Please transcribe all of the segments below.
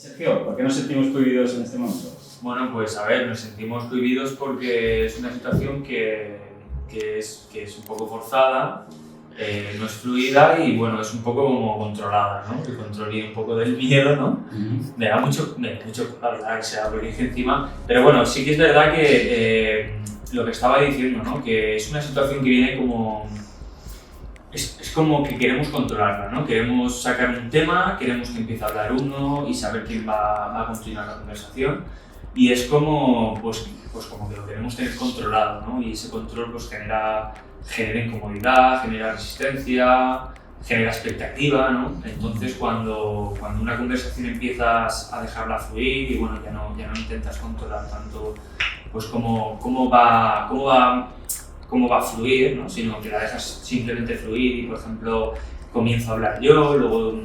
Sergio, ¿por qué nos sentimos cohibidos en este momento? Bueno, pues a ver, nos sentimos cohibidos porque es una situación que es un poco forzada, no es fluida y bueno, es un poco como controlada, ¿no? El control y un poco del miedo, ¿no? Me da mucho hablar, o sea, porque es que encima... Pero bueno, sí que es verdad que lo que estaba diciendo, ¿no? Que es una situación que viene como... Es como que queremos controlarla, ¿no? Queremos sacar un tema, queremos que empiece a hablar uno y saber quién va a continuar la conversación. Y es como, pues como que lo queremos tener controlado, ¿no? Y ese control pues genera incomodidad, genera resistencia, genera expectativa, ¿no? Entonces cuando una conversación empiezas a dejarla fluir y bueno, ya no intentas controlar tanto pues cómo va a fluir, ¿no? Sino que la dejas simplemente fluir y, por ejemplo, comienzo a hablar yo, luego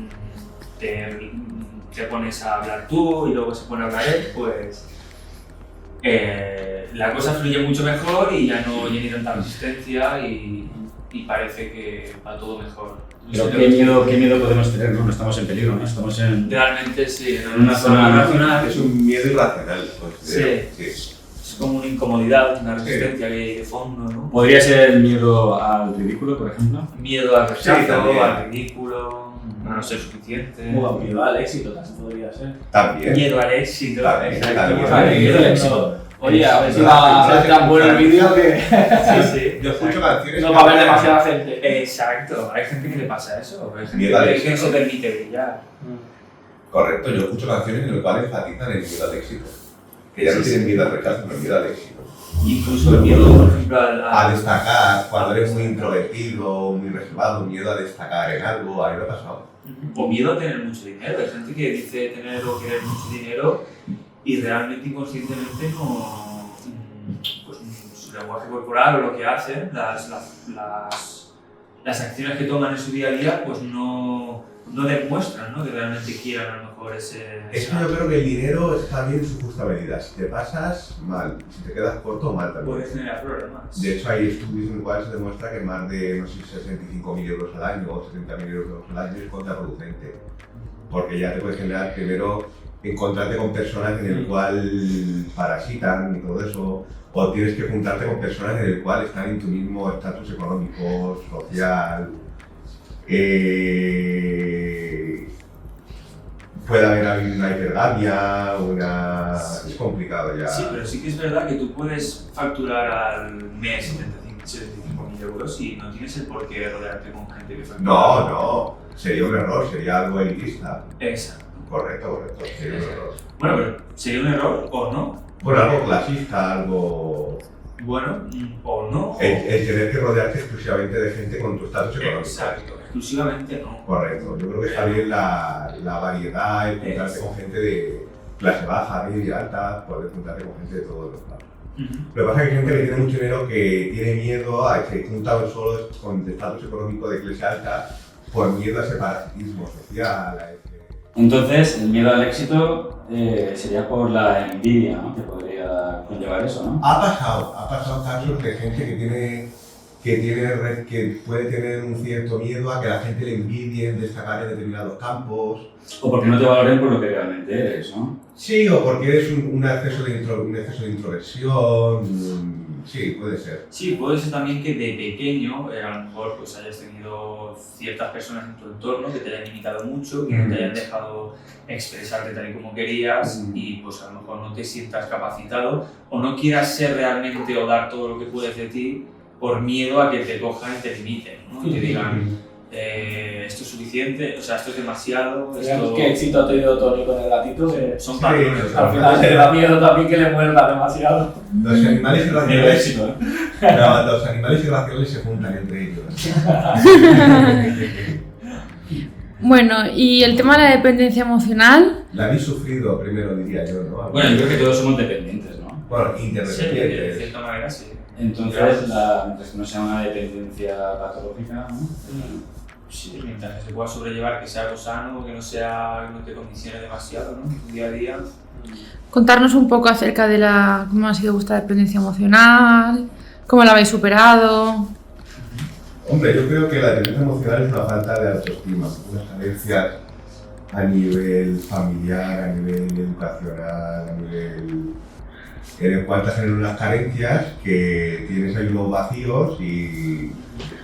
te pones a hablar tú y luego se pone a hablar él, pues la cosa fluye mucho mejor y ya no hay tanta resistencia y parece que va todo mejor. Pero ¿qué miedo podemos tener? No estamos en peligro, ¿no? Estamos en... Realmente sí, en una zona racional. Es un miedo irracional. Sí. Es como una incomodidad, una resistencia que hay de fondo, ¿no? ¿Podría ser el miedo al ridículo, por ejemplo? Miedo al rechazo, también. al ridículo, a no ser suficiente. Miedo al éxito también podría ser. También. Miedo al éxito. También, Exacto. también. Vale, miedo al éxito. Oye, a ver si va a ser tan bueno el vídeo que Sí. Yo escucho canciones no va a haber demasiada gente. Exacto, hay gente que le pasa eso, hay gente Miedo al que no éxito. se permite brillar. Correcto, yo escucho canciones en las cuales enfatizan el miedo al éxito. Que ya no tienen miedo al rechazo, sino miedo al éxito. Incluso el miedo, por ejemplo, A destecar, cuando eres muy introvertido, muy reservado, miedo a destacar en algo, a mí me ha pasado. o miedo a tener mucho dinero. Hay gente que dice tener o querer mucho dinero y realmente inconscientemente no, pues su lenguaje corporal o lo que hacen, las acciones que toman en su día a día, pues no demuestran, ¿no? Que realmente quieran a lo mejor ese... Es que yo creo que el dinero está bien en su justa medida. Si te pasas, mal. Si te quedas corto, mal también. Puede generar problemas. De hecho, hay estudios en los cuales se demuestra que más de, no sé, 65.000 euros al año o 70.000 euros al año es contraproducente. Porque ya te puede generar primero encontrarte con personas en el cual parasitan y todo eso, o tienes que juntarte con personas en el cual están en tu mismo estatus económico, social. Puede haber una hipergamia, es complicado ya. Sí, pero sí que es verdad que tú puedes facturar al mes 75.000 euros y no tienes el por qué rodearte con gente que factura. No, sería un error, sería algo elitista. Exacto. Correcto, sería un error. Bueno, pero ¿sería un error o no? Bueno, algo clasista, algo... Bueno, o no. El tener que rodearte exclusivamente de gente con tu estatus económico. Exacto, exclusivamente no. Correcto, yo creo que está bien la variedad, el juntarte con gente de clase baja, media, alta, poder juntarte con gente de todos los lados. Lo que pasa es que hay gente que tiene mucho dinero que tiene miedo a que se junta solo con estatus económico de clase alta por miedo a ese parasitismo social, a ese... Entonces, el miedo al éxito sería por la envidia, ¿no? Que podría conllevar eso, ¿no? Ha pasado casos de gente que puede tener un cierto miedo a que la gente le envidie en destacar en determinados campos. O porque no te valoren por lo que realmente eres, ¿no? Sí, o porque eres un exceso de introversión. Sí, puede ser. Sí, puede ser también que de pequeño a lo mejor pues hayas tenido ciertas personas en tu entorno que te hayan limitado mucho, que no te hayan dejado expresarte tal y como querías y pues a lo mejor no te sientas capacitado o no quieras ser realmente o dar todo lo que puedes de ti por miedo a que te cojan y te limiten, ¿no? Y te digan esto es suficiente, o sea, esto es demasiado, esto... ¿Qué éxito ha tenido Tony con el gatito? Son patrones. Al final le da miedo también que le muerda demasiado. Los animales El irracionales, éxito, ¿eh? no, los animales irracionales se juntan entre ellos. Bueno, y el tema de la dependencia emocional. La habéis sufrido primero, diría yo, ¿no? Bueno, yo creo que todos somos dependientes, ¿no? Bueno, Sí, de interdependientes. cierta manera sí. Entonces, mientras que no sea una dependencia patológica, ¿no? Sí, mientras que se pueda sobrellevar, que sea algo sano, que no te condicione demasiado, ¿no? En tu día a día. Contarnos un poco acerca de cómo ha sido vuestra dependencia emocional, cómo la habéis superado. Hombre, yo creo que la dependencia emocional es una falta de autoestima, unas carencias a nivel familiar, a nivel educacional, a nivel en el cual te generan unas carencias que tienes ahí unos vacíos y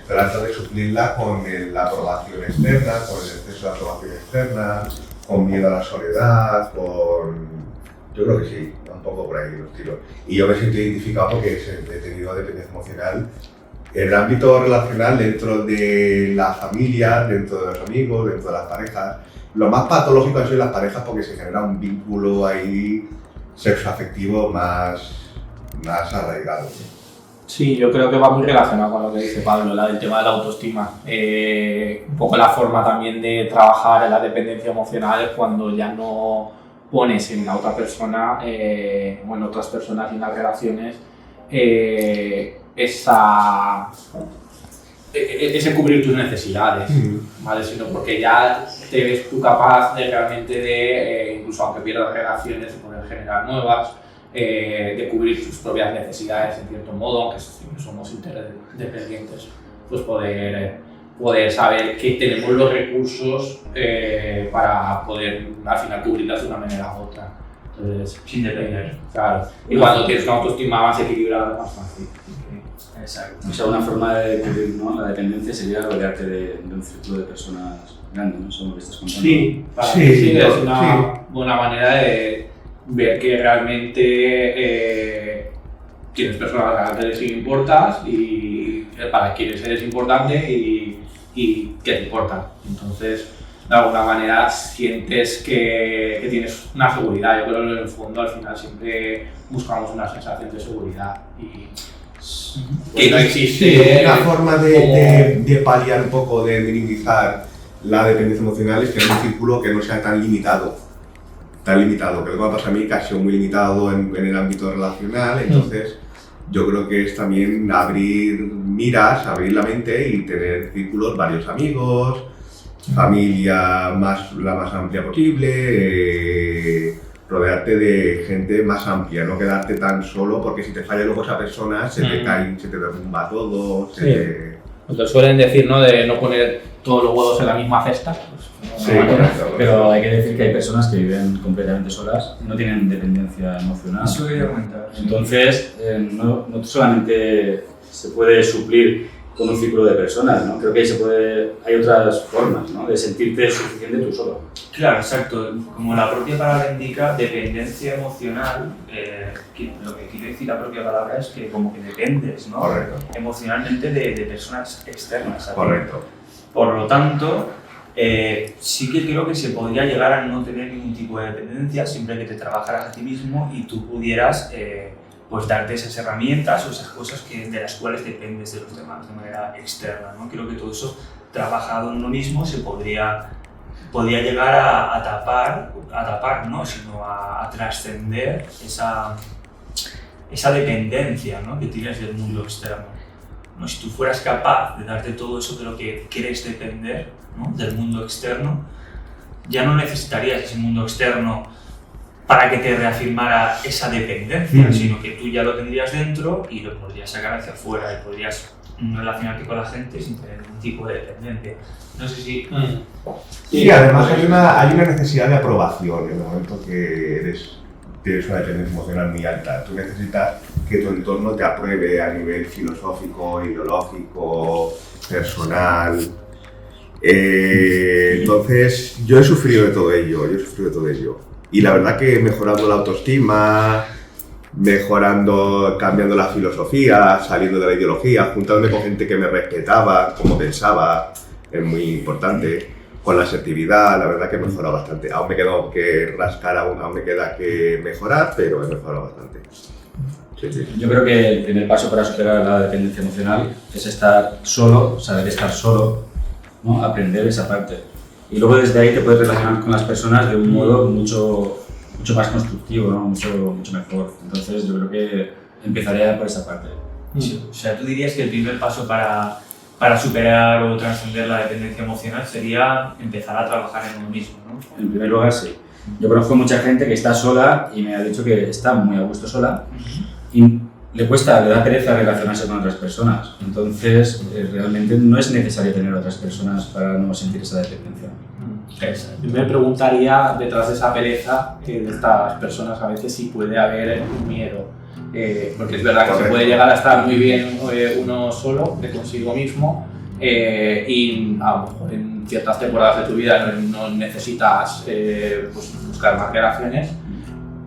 tratas de suplirlas con la aprobación externa, con el exceso de aprobación externa, con miedo a la soledad, Yo creo que sí, un poco por ahí los tiros. Y yo me siento identificado porque he tenido dependencia emocional en el ámbito relacional dentro de la familia, dentro de los amigos, dentro de las parejas. Lo más patológico ha sido las parejas porque se genera un vínculo ahí sexoafectivo más arraigado. Sí, yo creo que va muy relacionado con lo que dice Pablo, el tema de la autoestima. Un poco la forma también de trabajar en la dependencia emocional es cuando ya no pones en la otra persona, o en otras personas y en las relaciones, ese cubrir tus necesidades, ¿vale? Sino porque ya te ves tú capaz de realmente, incluso aunque pierdas relaciones, de poder generar nuevas, de cubrir tus propias necesidades en cierto modo, aunque somos interdependientes, pues poder saber que tenemos los recursos para poder al final cubrirlas de una manera u otra. Entonces, Sin depender. claro. Y cuando tienes una autoestima más equilibrada es más fácil. Exacto. O sea, una forma de cubrir, ¿no?, la dependencia sería rodearte de un círculo de personas grandes, ¿no? Eso es lo que estás contando. Sí, para Sí, mí sí, es sí. una buena manera de ver que realmente tienes personas a las que les importas y para quienes eres importante y que te importan. Entonces, de alguna manera sientes que tienes una seguridad. Yo creo que en el fondo al final siempre buscamos una sensación de seguridad y que no existe. Una forma de paliar un poco, de minimizar la dependencia emocional es tener un círculo que no sea tan limitado. Que lo que me pasa a mí, que ha sido muy limitado en el ámbito relacional, entonces yo creo que es también abrir miras, abrir la mente y tener círculos, varios amigos, familia la más amplia posible, rodearte de gente más amplia, no quedarte tan solo, porque si te falla luego esa persona se te cae, se te derrumba todo. Lo que suelen decir, ¿no? De no poner todos los huevos en la misma cesta. Pues, Sí, correcto. Pero hay que decir que hay personas que viven completamente solas, no tienen dependencia emocional. Eso quería comentar. Entonces, no solamente se puede suplir con un círculo de personas, ¿no? Creo que hay otras formas, ¿no?, de sentirte suficiente tú solo. Claro, exacto. Como la propia palabra indica, dependencia emocional, lo que quiere decir la propia palabra es que como que dependes, ¿no?, Correcto. emocionalmente de personas externas a ti. Correcto. Por lo tanto, sí que creo que se podría llegar a no tener ningún tipo de dependencia siempre que te trabajaras a ti mismo y tú pudieras pues darte esas herramientas o esas cosas de las cuales dependes de los demás de manera externa, ¿no? Creo que todo eso trabajado en uno mismo se podría llegar a tapar, no, sino a trascender esa dependencia, ¿no?, que tienes del mundo externo, ¿no? Si tú fueras capaz de darte todo eso de lo que quieres depender, ¿no?, del mundo externo, ya no necesitarías ese mundo externo para que te reafirmara esa dependencia, sino que tú ya lo tendrías dentro y lo podrías sacar hacia afuera y podrías relacionarte con la gente sin tener ningún tipo de dependencia. No sé si... Sí, además hay una necesidad de aprobación en el momento que tienes una dependencia emocional muy alta. Tú necesitas que tu entorno te apruebe a nivel filosófico, ideológico, personal. Entonces, yo he sufrido de todo ello. Y la verdad que mejorando la autoestima, cambiando la filosofía, saliendo de la ideología, juntándome con gente que me respetaba, como pensaba, es muy importante, con la asertividad, la verdad que he mejorado bastante. Aún me queda que rascar, aún me queda que mejorar, pero he mejorado bastante. Sí. Yo creo que el primer paso para superar la dependencia emocional es estar solo, saber estar solo, ¿no?, aprender esa parte. Y luego desde ahí te puedes relacionar con las personas de un modo mucho más constructivo, ¿no?, mucho mejor. Entonces yo creo que empezaré por esa parte. Sí, o sea, tú dirías que el primer paso para superar o trascender la dependencia emocional sería empezar a trabajar en uno mismo, ¿no? En primer lugar, sí. Yo conozco mucha gente que está sola y me ha dicho que está muy a gusto sola y le da pereza relacionarse con otras personas. Entonces, realmente no es necesario tener otras personas para no sentir esa dependencia. Yo me preguntaría, detrás de esa pereza de estas personas, a veces si puede haber un miedo. Porque es verdad que se puede llegar a estar muy bien uno solo, de consigo mismo, y a lo mejor en ciertas temporadas de tu vida no necesitas pues buscar más relaciones,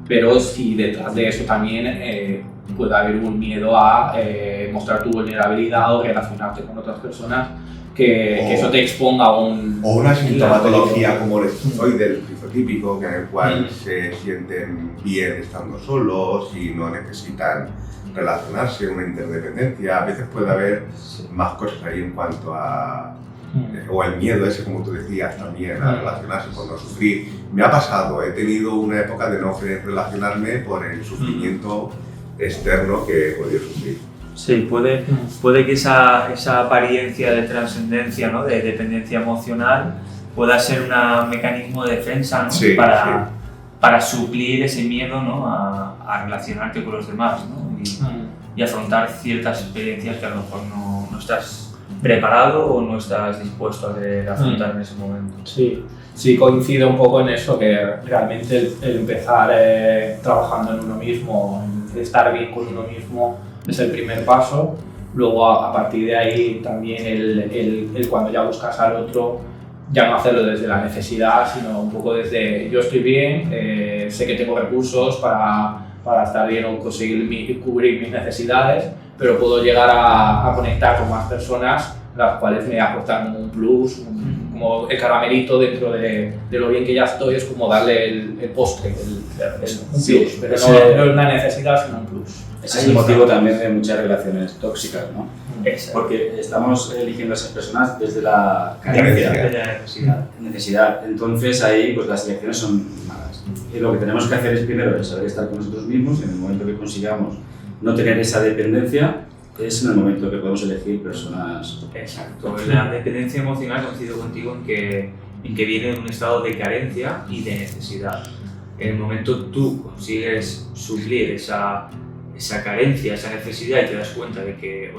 pero si detrás de eso también puede haber un miedo a mostrar tu vulnerabilidad o relacionarte con otras personas, que eso te exponga a un... O una sintomatología como el esquizoide, el esquizotípico, en el cual se sienten bien estando solos y no necesitan relacionarse, una interdependencia. A veces puede haber más cosas ahí en cuanto a... o el miedo ese, como tú decías, también a relacionarse por no sufrir. Me ha pasado, he tenido una época de no querer relacionarme por el sufrimiento externo que he podido sufrir. Sí, puede que esa apariencia de trascendencia, ¿no? De dependencia emocional pueda ser un mecanismo de defensa, ¿no? Sí, para suplir ese miedo, ¿no? a relacionarte con los demás, ¿no? Y afrontar ciertas experiencias que a lo mejor no estás preparado o no estás dispuesto a afrontar en ese momento. Sí, coincido un poco en eso, que realmente el empezar trabajando en uno mismo, el estar bien con uno mismo, es el primer paso. Luego a partir de ahí también el cuando ya buscas al otro, ya no hacerlo desde la necesidad, sino un poco desde yo estoy bien, sé que tengo recursos para estar bien o conseguir cubrir mis necesidades, pero puedo llegar a conectar con más personas, las cuales me aportan un plus, como el caramelito dentro de lo bien que ya estoy, es como darle el postre, un plus, pero no es una necesidad, sino un plus. Ese es el motivo también de muchas relaciones tóxicas, ¿no? Porque estamos eligiendo a esas personas desde la carencia, Desde la necesidad. Entonces ahí pues las elecciones son malas. Y lo que tenemos que hacer es primero saber estar con nosotros mismos y en el momento que consigamos no tener esa dependencia, es en el momento que podemos elegir personas. Exacto. La dependencia emocional, coincido contigo en que viene de un estado de carencia y de necesidad. En el momento tú consigues suplir esa carencia, esa necesidad y te das cuenta de que,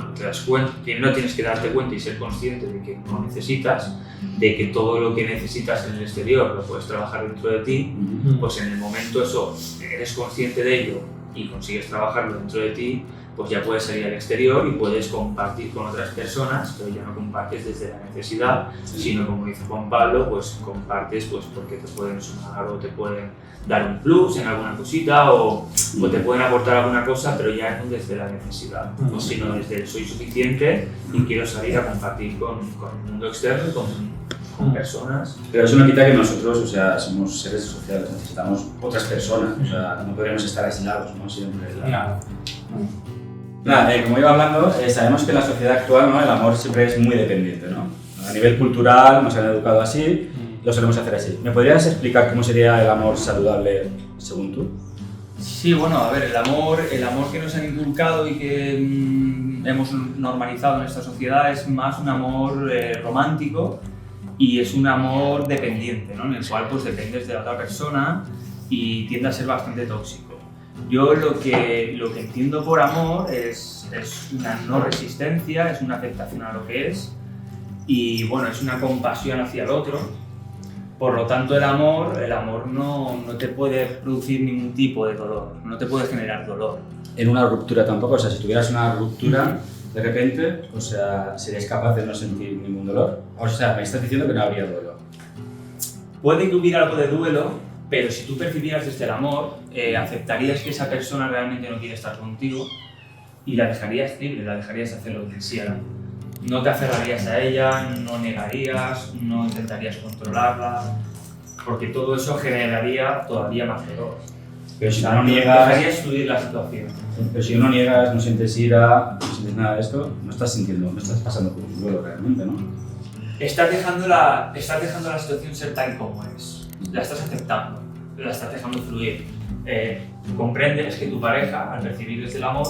primero tienes que darte cuenta y ser consciente de que no necesitas, de que todo lo que necesitas en el exterior lo puedes trabajar dentro de ti, pues en el momento eso, eres consciente de ello y consigues trabajarlo dentro de ti, pues ya puedes salir al exterior y puedes compartir con otras personas, pero ya no compartes desde la necesidad, sino como dice Juan Pablo, pues compartes pues porque te pueden sumar o te pueden dar un plus en alguna cosita o te pueden aportar alguna cosa, pero ya no desde la necesidad, sino desde el soy suficiente y quiero salir a compartir con el mundo externo y con personas. Pero eso no quita que nosotros, o sea, somos seres sociales, necesitamos otras personas, o sea, no podríamos estar aislados, ¿no? Siempre. Como iba hablando, sabemos que en la sociedad actual, ¿no? El amor siempre es muy dependiente, ¿no? A nivel cultural nos han educado así, lo solemos hacer así. ¿Me podrías explicar cómo sería el amor saludable según tú? Sí, bueno, a ver, el amor que nos han inculcado y que hemos normalizado en esta sociedad es más un amor romántico y es un amor dependiente, ¿no? En el cual pues dependes de la otra persona y tiende a ser bastante tóxico. Yo lo que entiendo por amor es una no resistencia, es una aceptación a lo que es y bueno, es una compasión hacia el otro. Por lo tanto, el amor no te puede producir ningún tipo de dolor, no te puede generar dolor. En una ruptura tampoco, o sea, si tuvieras una ruptura, de repente, o sea, ¿serías capaz de no sentir ningún dolor? O sea, me estás diciendo que no habría duelo. Puede que hubiera algo de duelo, pero si tú percibieras desde el amor, aceptarías que esa persona realmente no quiere estar contigo y la dejarías libre, la dejarías hacer lo que quisiera. No te aferrarías a ella, no negarías, no intentarías controlarla, porque todo eso generaría todavía más dolor. Pero si no niegas... Dejarías fluir la situación. Pero si no niegas, no sientes ira, no sientes nada de esto, no estás sintiendo, no estás pasando por un duelo realmente, ¿no? Estás dejando la situación ser tal y como es. La estás aceptando, la estás dejando fluir. Comprendes que tu pareja, al percibir desde el amor,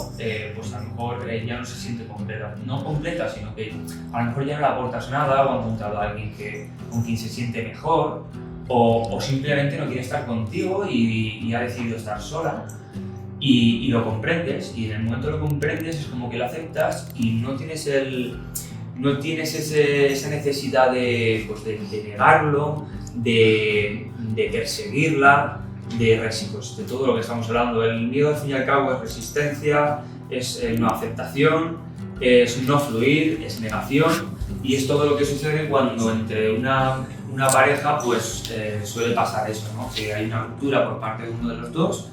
pues a lo mejor ya no se siente completa. No completa, sino que a lo mejor ya no le aportas nada o ha encontrado a alguien con quien se siente mejor o simplemente no quiere estar contigo y ha decidido estar sola y lo comprendes y en el momento que lo comprendes es como que lo aceptas y no tienes esa necesidad de negarlo, de perseguirla, pues, de todo lo que estamos hablando. El miedo, al fin y al cabo, es resistencia, es no aceptación, es no fluir, es negación, y es todo lo que sucede cuando entre una pareja pues suele pasar eso, ¿no? Que hay una ruptura por parte de uno de los dos,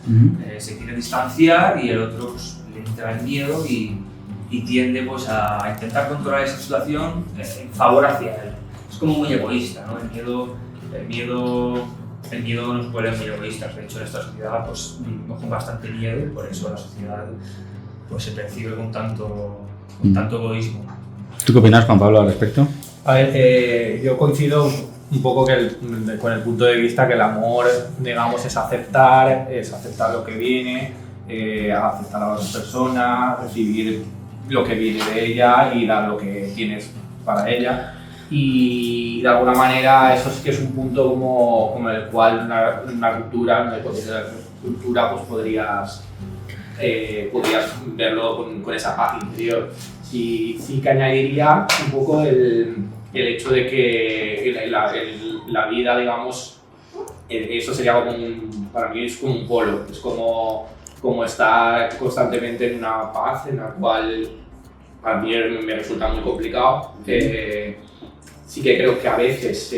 se quiere distanciar y el otro pues, le entra el miedo y tiende pues, a intentar controlar esa situación en favor hacia él. Es como muy egoísta, ¿no? El miedo nos vuelve muy egoístas. De hecho, en esta sociedad pues, vivimos con bastante miedo y por eso la sociedad pues, se percibe con tanto egoísmo. ¿Tú qué opinas, Juan Pablo, al respecto? A ver, yo coincido un poco con el punto de vista que el amor, digamos, es aceptar lo que viene, aceptar a la otra persona, recibir lo que viene de ella y dar lo que tienes para ella. Y de alguna manera eso sí que es un punto como el cual una ruptura, una hipótesis de ruptura, pues podrías verlo con esa paz interior. Y sí que añadiría un poco el hecho de que la vida, digamos, eso sería como para mí es como un polo, es como estar constantemente en una paz en la cual para mí me resulta muy complicado. Sí que creo que a veces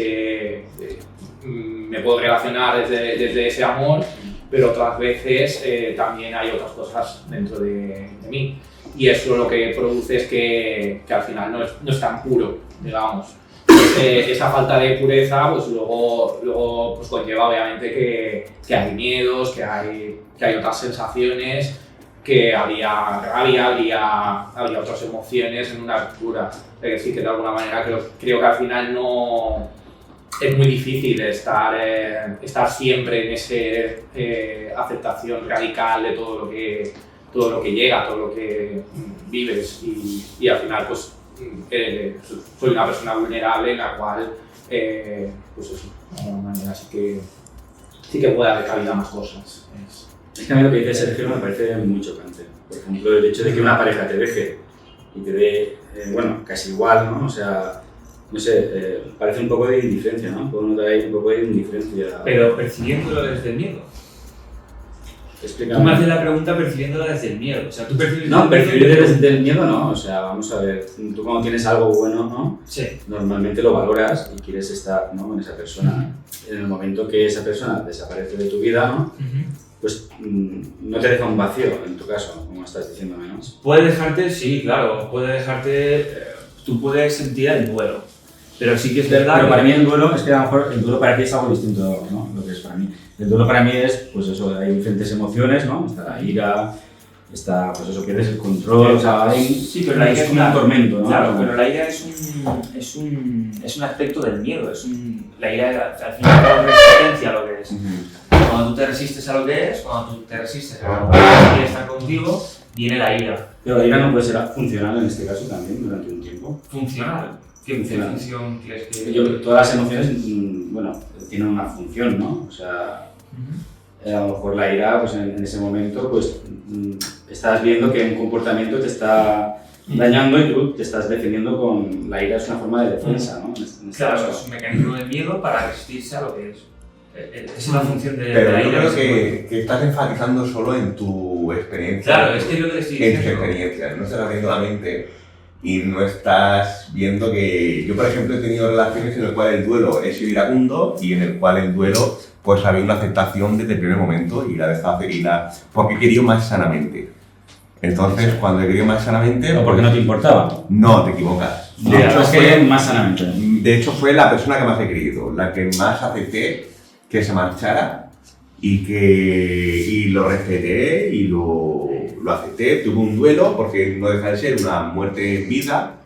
me puedo relacionar desde ese amor, pero otras veces también hay otras cosas dentro de mí. Y eso lo que produce es que al final no es tan puro, digamos. Esa falta de pureza pues luego pues conlleva obviamente que hay miedos, que hay otras sensaciones, que habría rabia, habría otras emociones en una ruptura. Es decir, que de alguna manera creo que al final no es muy difícil estar siempre en esa aceptación radical de todo lo que llega, todo lo que vives y al final pues soy una persona vulnerable en la cual pues eso, de alguna manera sí que puede haber cabida más cosas. Es que a mí lo que dice Sergio me parece muy chocante. Por ejemplo, el hecho de que una pareja te deje y te dé, casi igual, ¿no? O sea, no sé, parece un poco de indiferencia, ¿no? Puedo notar ahí un poco de indiferencia. Pero percibiéndolo desde el miedo. Explícame. Tú me haces la pregunta percibiéndola desde el miedo. O sea, tú percibes no, percibir desde el miedo no. O sea, vamos a ver, tú cuando tienes algo bueno, ¿no? Sí. Normalmente lo valoras y quieres estar, ¿no? Con esa persona. En el momento que esa persona desaparece de tu vida, ¿no? Pues no te deja un vacío, en tu caso, como estás diciéndome, ¿no? Puede dejarte, sí, claro, puede dejarte, tú puedes sentir el duelo, pero sí que es verdad. Pero para mí el duelo, es que a lo mejor el duelo para ti es algo distinto, ¿no? Lo que es para mí. El duelo para mí es, pues eso, hay diferentes emociones, ¿no? Está la ira, está, pues eso, pierdes el control, o sea, sí, pero la ira es como un tormento, ¿no? Claro, pero la ira es un aspecto del miedo, la ira al final es una resistencia a lo que es. Cuando tú te resistes a lo que es, cuando tú te resistes a lo que quiere estar contigo, viene la ira. Pero la ira no puede ser funcional en este caso también durante un tiempo. ¿Funcional? ¿Qué función quieres que...? Todas las emociones, tienen una función, ¿no? O sea, a lo mejor la ira, pues en ese momento, pues estás viendo que un comportamiento te está dañando y tú te estás defendiendo con... La ira es una forma de defensa, ¿no? Claro, es un mecanismo de miedo para resistirse a lo que es. Esa es la función de pero la ira. Pero yo creo que estás enfatizando solo en tu experiencia. Claro, es que es lo que te estoy diciendo. En tu experiencia, no estás abriendo la mente y no estás viendo que... Yo, por ejemplo, he tenido relaciones en las cuales el duelo he sido iracundo y en el cual el duelo pues había una aceptación desde el primer momento y la dejaba porque he querido más sanamente. Entonces, cuando he querido más sanamente... ¿O porque no te importaba? No, te equivocas. De hecho, fue más sanamente. De hecho, fue la persona que más he querido, la que más acepté que se marchara y lo respeté y lo acepté. Tuve un duelo porque no deja de ser una muerte en vida,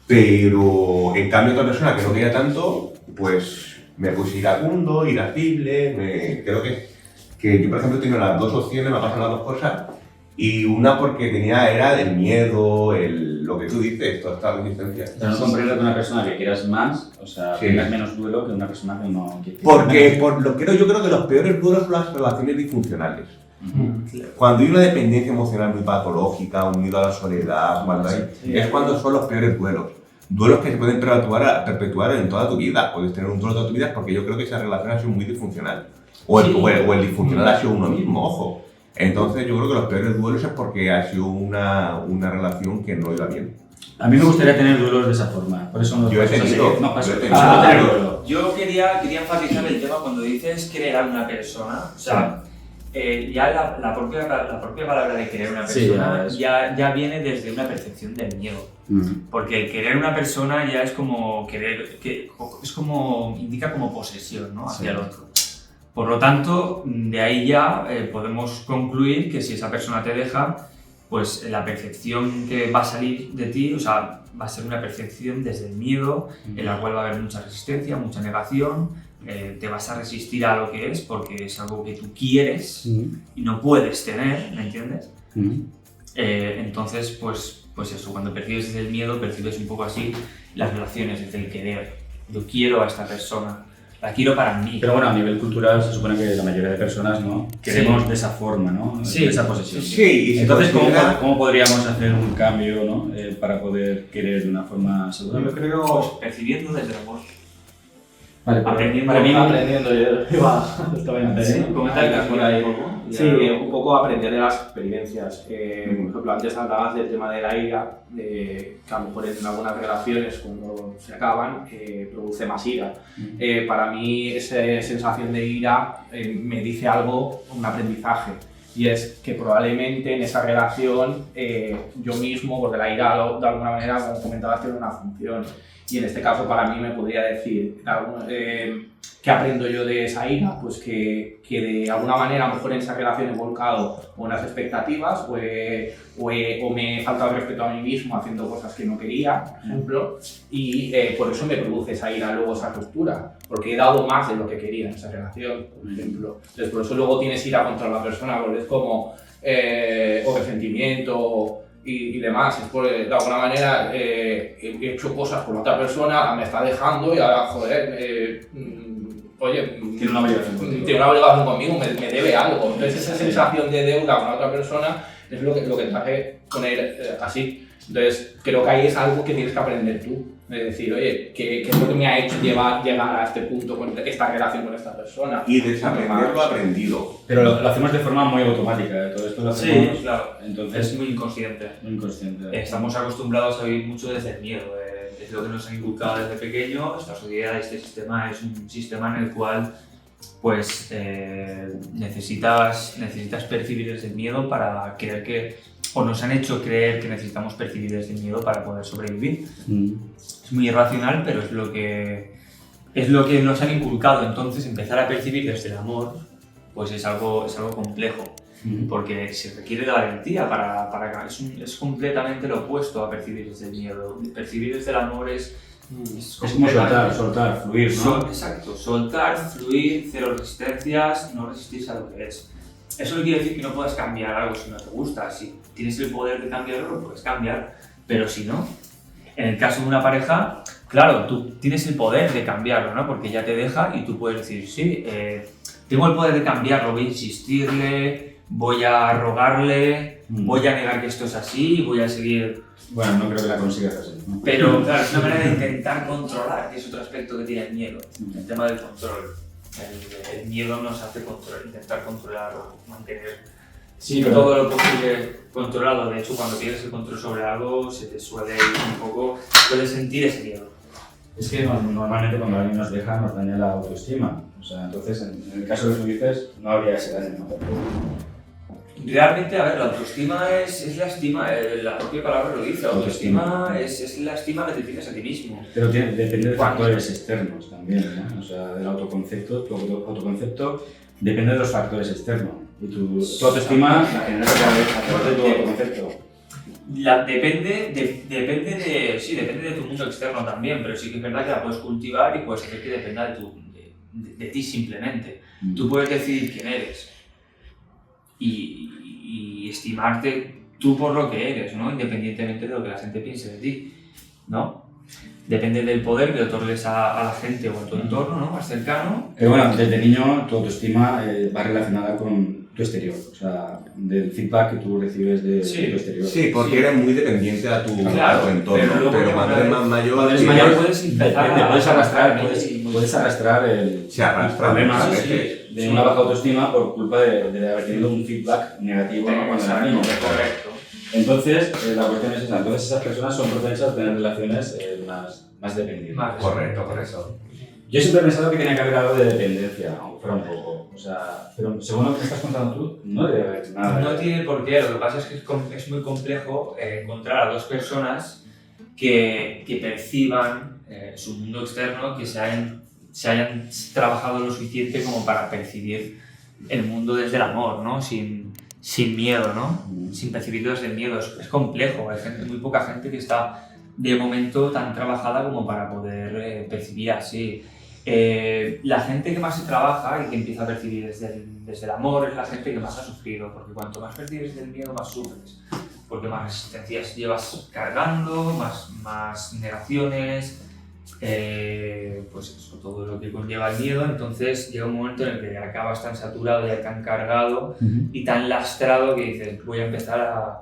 pero en cambio otra persona que no quería tanto, pues me puse iracundo, irascible. Creo que yo, por ejemplo, he tenido las dos opciones, me pasan las dos cosas. Y una porque era el miedo, lo que tú dices, toda esta resistencia. Pero no comprendo que una persona que quieras más, o sea, sí, tengas menos duelo que una persona que no quiere. Porque yo creo que los peores duelos son las relaciones disfuncionales. Cuando hay una dependencia emocional muy patológica, un miedo a la soledad, es cuando son los peores duelos. duelos que se pueden perpetuar en toda tu vida. Puedes tener un duelo toda tu vida porque yo creo que esa relación ha sido muy disfuncional. O el disfuncional ha sido uno mismo, ojo. Entonces yo creo que los peores duelos es porque ha sido una relación que no iba bien. A mí me gustaría tener duelos de esa forma, por eso no Yo he tenido. Yo quería enfatizar el tema cuando dices querer a una persona, o sea, ya la propia palabra de querer a una persona ya viene desde una percepción del miedo. Porque el querer a una persona ya es como querer, indica como posesión, ¿no? Hacia el otro. Por lo tanto, de ahí ya podemos concluir que si esa persona te deja, pues la percepción que va a salir de ti, o sea, va a ser una percepción desde el miedo, en la cual va a haber mucha resistencia, mucha negación, te vas a resistir a lo que es porque es algo que tú quieres y no puedes tener, ¿me entiendes? Entonces, pues eso, cuando percibes desde el miedo, percibes un poco así las relaciones, desde el querer. Yo quiero a esta persona, la quiero para mí. Pero bueno, a nivel cultural se supone que la mayoría de personas no queremos de esa forma, ¿no? Sí. De esa posesión. Sí, y entonces, ¿cómo podríamos hacer un cambio, ¿no? Para poder querer de una forma saludable? Yo creo... Pues percibiendo desde el amor. Vale, aprendiendo, yo estaba Sí, comenta por ahí. un poco. Sí, un poco aprender de las experiencias. Por ejemplo, antes hablabas del tema de la ira, que a lo mejor en algunas relaciones cuando se acaban produce más ira. Para mí esa sensación de ira me dice algo, un aprendizaje. Y es que probablemente en esa relación yo mismo, porque la ira de alguna manera, como comentabas, tiene una función. Y en este caso para mí me podría decir, ¿qué aprendo yo de esa ira? Pues que de alguna manera a lo mejor en esa relación he volcado unas expectativas o me he faltado el respeto a mí mismo haciendo cosas que no quería, por ejemplo, y por eso me produce esa ira, luego esa ruptura, porque he dado más de lo que quería en esa relación, por ejemplo. Entonces por eso luego tienes ira contra la persona, porque es como o resentimiento y demás, es por, de alguna manera he hecho cosas con otra persona, me está dejando y ahora, joder, oye, tiene una obligación conmigo, me debe algo. Entonces esa sensación de deuda con otra persona es lo que te hace poner así. Entonces creo que ahí es algo que tienes que aprender tú. Es decir, oye, ¿qué es lo que me ha hecho llegar a este punto con esta relación con esta persona? Y desaprender lo aprendido. Pero lo hacemos de forma muy automática, todo esto lo hacemos. Sí, claro. Entonces, es muy inconsciente. Muy inconsciente. Estamos acostumbrados a vivir mucho desde el miedo. Es lo que nos han inculcado desde pequeño. Esta sociedad, este sistema es un sistema en el cual pues necesitas percibir desde el miedo para creer que... O nos han hecho creer que necesitamos percibir desde el miedo para poder sobrevivir. Es muy irracional, pero es lo que nos han inculcado. Entonces, empezar a percibir desde el amor pues es algo complejo. Porque se requiere de valentía es completamente lo opuesto a percibir desde el miedo. Percibir desde el amor es como soltar, fluir, ¿no? Exacto, soltar, fluir, cero resistencias, no resistirse a lo que es. Eso no quiere decir que no puedas cambiar algo si no te gusta. Si tienes el poder de cambiarlo, lo puedes cambiar, pero si no, en el caso de una pareja, claro, tú tienes el poder de cambiarlo, ¿no? Porque ya te deja y tú puedes decir, sí, tengo el poder de cambiarlo, voy a insistirle, voy a rogarle, voy a negar que esto es así, voy a seguir... Bueno, no creo que la consigas así, ¿no? Pero claro, es una manera de intentar controlar, que es otro aspecto que tiene el miedo, el tema del control. El miedo nos hace intentar controlar o mantener todo lo posible controlado. De hecho, cuando tienes el control sobre algo, se te suele ir un poco, puedes sentir ese miedo. Es que normalmente cuando alguien nos deja nos daña la autoestima. O sea, entonces en el caso que tú dices, no habría ese daño, ¿no? Realmente, a ver, la autoestima es la estima, la propia palabra lo dice, la autoestima es la estima que te tienes a ti mismo. Pero depende de factores externos también, ¿no? O sea, del autoconcepto, tu autoconcepto depende de los factores externos. Y tu autoestima la generas a través de tu autoconcepto. Depende de tu mundo externo también, pero sí que es verdad que la puedes cultivar y puedes hacer que dependa de ti simplemente. Tú puedes decidir quién eres. Y estimarte tú por lo que eres, ¿no? Independientemente de lo que la gente piense de ti, ¿no? depende del poder que otorgues a la gente o a tu entorno, ¿no? Más cercano. Pero bueno, desde niño tu autoestima va relacionada con tu exterior, o sea, del feedback que tú recibes de tu exterior. Sí, porque eres muy dependiente a tu Claro, entorno, pero cuando eres más mayor... Cuando eres Sí, mayor puedes empezar te puedes arrastrar, sí, puedes arrastrar Se arrastra problemas muchas sí, veces. de una baja autoestima por culpa de haber tenido un feedback negativo, ¿no? Cuando eras niño. Correcto. Entonces, la cuestión es esa. Entonces, esas personas son propensas a tener relaciones más dependientes. Más Correcto. Yo siempre he pensado que tenía que haber algo de dependencia, aunque fuera un poco. O sea, pero según lo que estás contando tú, no debe haber nada. No tiene por qué, lo que pasa es que es muy complejo encontrar a dos personas que perciban su mundo externo, que se hayan trabajado lo suficiente como para percibir el mundo desde el amor, ¿no? Sin miedo, ¿no? Sin percibirlo desde el miedo. Es complejo, hay muy poca gente que está de momento tan trabajada como para poder percibir así. La gente que más se trabaja y que empieza a percibir desde el amor es la gente que más ha sufrido, porque cuanto más percibes del miedo, más sufres, porque más resistencias llevas cargando, más negaciones, pues eso, todo lo que conlleva el miedo. Entonces llega un momento en el que acabas tan saturado, ya tan cargado y tan lastrado que dices, voy a empezar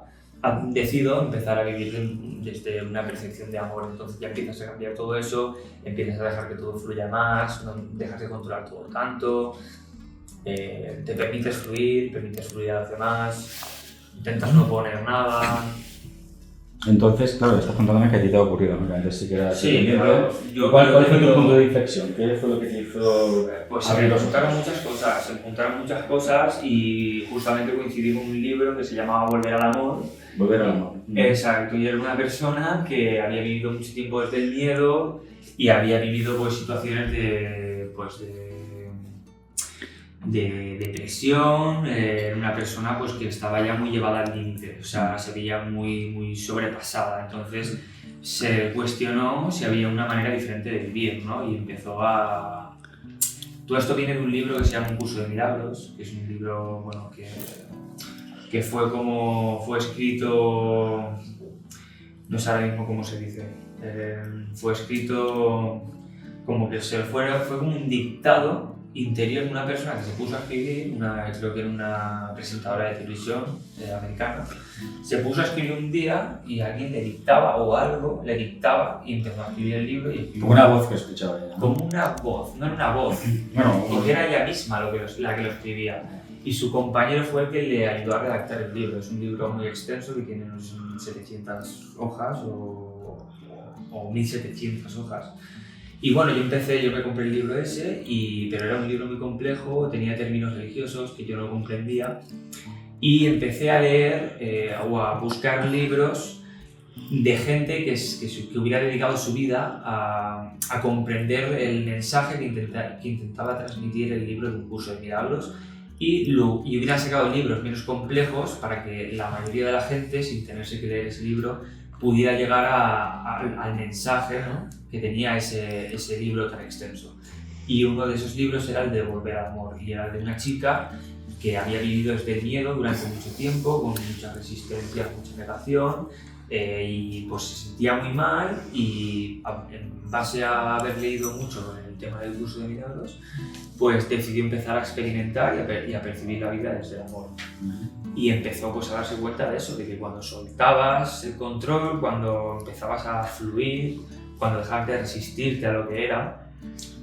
decido empezar a vivir desde una percepción de amor. Entonces ya empiezas a cambiar todo eso, empiezas a dejar que todo fluya más, no dejas de controlar todo tanto, te permites fluir a los demás, intentas no poner nada. Entonces, claro, estás contándome que a ti te ha ocurrido, ¿no? Que antes sí que era dependiente. Claro. ¿Cuál fue tu punto de inflexión? ¿Qué fue lo que te hizo Pues abrir se los juntaron ojos? muchas cosas y justamente coincidí con un libro que se llamaba Volver al Amor. Volver al amor. Exacto, y era una persona que había vivido mucho tiempo desde el miedo y había vivido pues, situaciones de depresión, una persona pues, que estaba ya muy llevada al límite, o sea, se veía muy sobrepasada. Entonces se cuestionó si había una manera diferente de vivir, ¿no? Y empezó a... Todo esto viene de un libro que se llama Un curso de milagros, que es un libro bueno, que fue escrito, no sé ahora mismo cómo se dice, fue escrito como que fue como un dictado interior de una persona que se puso a escribir, creo que era una presentadora de televisión americana, se puso a escribir un día y alguien le dictaba o algo le dictaba y empezó a escribir el libro. Como una voz que escuchaba ella, ¿no? Como una voz, no era una voz, Bueno, porque era ella misma la que lo escribía. Y su compañero fue el que le ayudó a redactar el libro. Es un libro muy extenso que tiene unos 700 hojas o 1700 hojas. Y bueno, yo me compré el libro ese, pero era un libro muy complejo, tenía términos religiosos que yo no comprendía. Y empecé a leer o a buscar libros de gente que hubiera dedicado su vida a comprender el mensaje que intentaba transmitir el libro de Un curso de milagros. Y hubieran sacado libros menos complejos para que la mayoría de la gente, sin tenerse que leer ese libro, pudiera llegar al mensaje, ¿no? Que tenía ese libro tan extenso. Y uno de esos libros era el de Volver al Amor, y era el de una chica que había vivido desde el miedo durante mucho tiempo, con mucha resistencia, mucha negación, y pues se sentía muy mal, y en base a haber leído mucho en el tema del curso de milagros, pues decidió empezar a experimentar y a percibir la vida desde el amor. Y empezó pues, a darse cuenta de eso, de que cuando soltabas el control, cuando empezabas a fluir, cuando dejabas de resistirte a lo que era,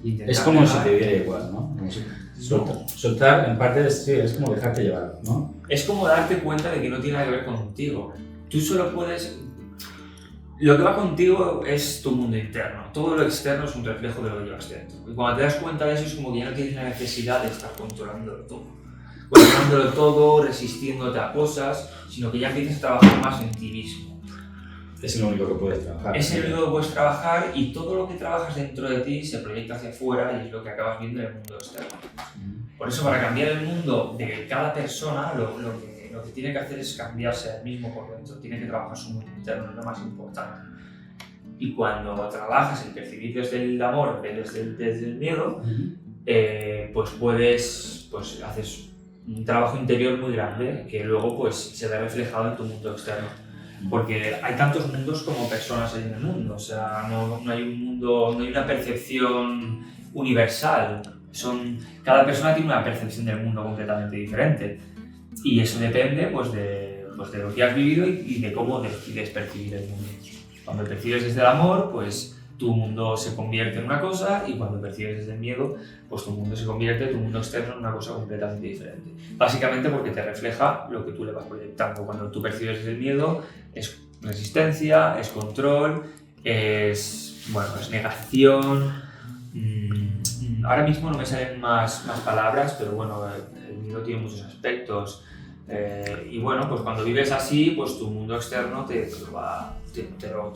es como si te diera igual, ¿no? Soltar, en parte, es como dejarte llevar, ¿no? Es como darte cuenta de que no tiene nada que ver contigo. Tú solo puedes... Lo que va contigo es tu mundo interno. Todo lo externo es un reflejo de lo que llevas dentro. Y cuando te das cuenta de eso es como que ya no tienes la necesidad de estar controlándolo todo, resistiéndote a cosas, sino que ya empiezas a trabajar más en ti mismo. Es lo único que puedes trabajar. Es el único que puedes trabajar y todo lo que trabajas dentro de ti se proyecta hacia afuera y es lo que acabas viendo en el mundo externo. Por eso, para cambiar el mundo de cada persona, lo que tiene que hacer es cambiarse a él mismo por dentro. Tiene que trabajar su mundo interno, es lo más importante. Y cuando trabajas en percibir desde el amor, desde el miedo, pues haces un trabajo interior muy grande que luego pues se ve reflejado en tu mundo externo. Porque hay tantos mundos como personas en el mundo, o sea, no hay un mundo, no hay una percepción universal. Cada persona tiene una percepción del mundo completamente diferente. Y eso depende pues, de lo que has vivido y de cómo decides percibir el mundo. Cuando percibes desde el amor, pues tu mundo se convierte en una cosa, y cuando percibes desde el miedo, pues tu mundo externo en una cosa completamente diferente. Básicamente porque te refleja lo que tú le vas proyectando. Cuando tú percibes desde el miedo, es resistencia, es control, es negación. Ahora mismo no me salen más palabras, pero bueno, el miedo tiene muchos aspectos. Y bueno, pues cuando vives así, pues tu mundo externo te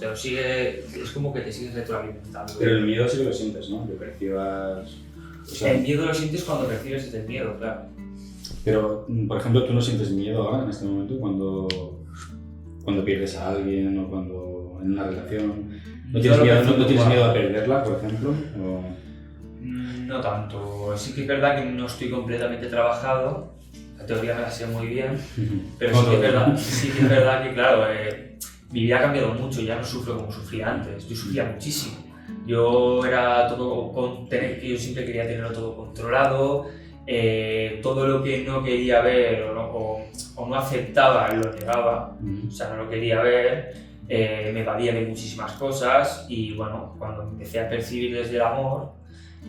lo sigue, es como que te sigues retroalimentando. Pero el miedo sí que lo sientes, ¿no? Que percibas... O sea, el miedo lo sientes cuando percibes desde el miedo, claro. Pero, por ejemplo, ¿tú no sientes miedo ahora, en este momento, cuando pierdes a alguien o cuando en una relación? ¿No tienes miedo a perderla, por ejemplo? ¿O? No tanto. Sí que es verdad que no estoy completamente trabajado. La teoría me la sé muy bien, pero sí que es verdad que, claro, mi vida ha cambiado mucho, ya no sufro como sufría antes. Yo sufría muchísimo. Yo era yo siempre quería tenerlo todo controlado, todo lo que no quería ver o no aceptaba lo negaba, o sea, no lo quería ver, me evadía de muchísimas cosas, y bueno, cuando empecé a percibir desde el amor,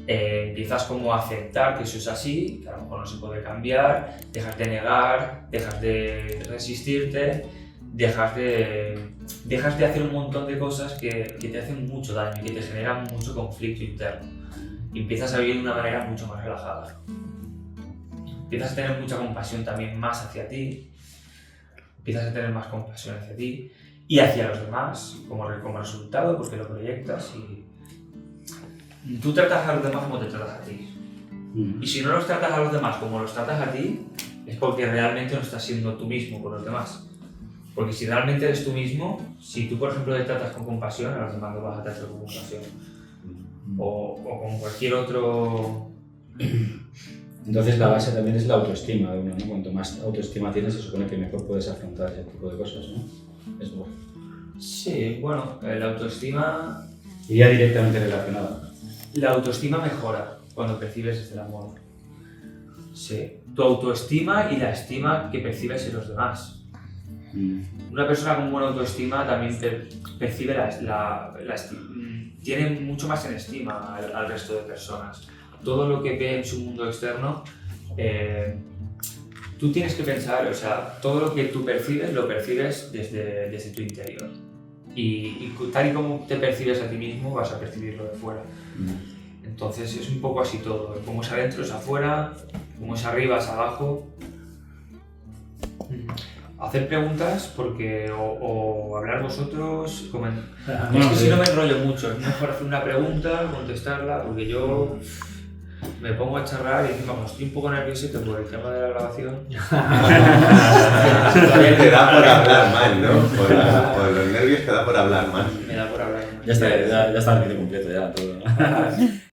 empiezas como a aceptar que eso es así, que a lo mejor no se puede cambiar, dejas de negar, dejas de resistirte, dejas de hacer un montón de cosas que te hacen mucho daño y que te generan mucho conflicto interno. Y empiezas a vivir de una manera mucho más relajada. Empiezas a tener mucha compasión también más hacia ti, empiezas a tener más compasión hacia ti y hacia los demás, como resultado, pues que lo proyectas y tú tratas a los demás como te tratas a ti. Y si no los tratas a los demás como los tratas a ti, es porque realmente no estás siendo tú mismo con los demás. Porque si realmente eres tú mismo, si tú, por ejemplo, te tratas con compasión, a los demás los vas a tratar con compasión. O con cualquier otro... Entonces la base también es la autoestima de uno, ¿no? Cuanto más autoestima tienes, se supone que mejor puedes afrontar ese tipo de cosas, ¿no? Es bueno. Sí, bueno, la autoestima... Iría directamente relacionada. La autoestima mejora cuando percibes desde el amor. Sí. Tu autoestima y la estima que percibes en los demás. Una persona con buena autoestima también percibe tiene mucho más en estima al resto de personas. Todo lo que ve en su mundo externo, tú tienes que pensar, o sea, todo lo que tú percibes, lo percibes desde tu interior. Y tal y como te percibes a ti mismo, vas a percibirlo de fuera. Entonces es un poco así todo. Como es adentro, es afuera, como es arriba, es abajo. Hacer preguntas porque o hablar vosotros, es que si no me enrollo mucho, es mejor hacer una pregunta, contestarla, porque yo me pongo a charlar y encima como estoy un poco nervioso por el tema de la grabación. Todavía te da por hablar mal, ¿no? Por los nervios te da por hablar mal. Me da por hablar mal. Ya está el vídeo completo, ya todo.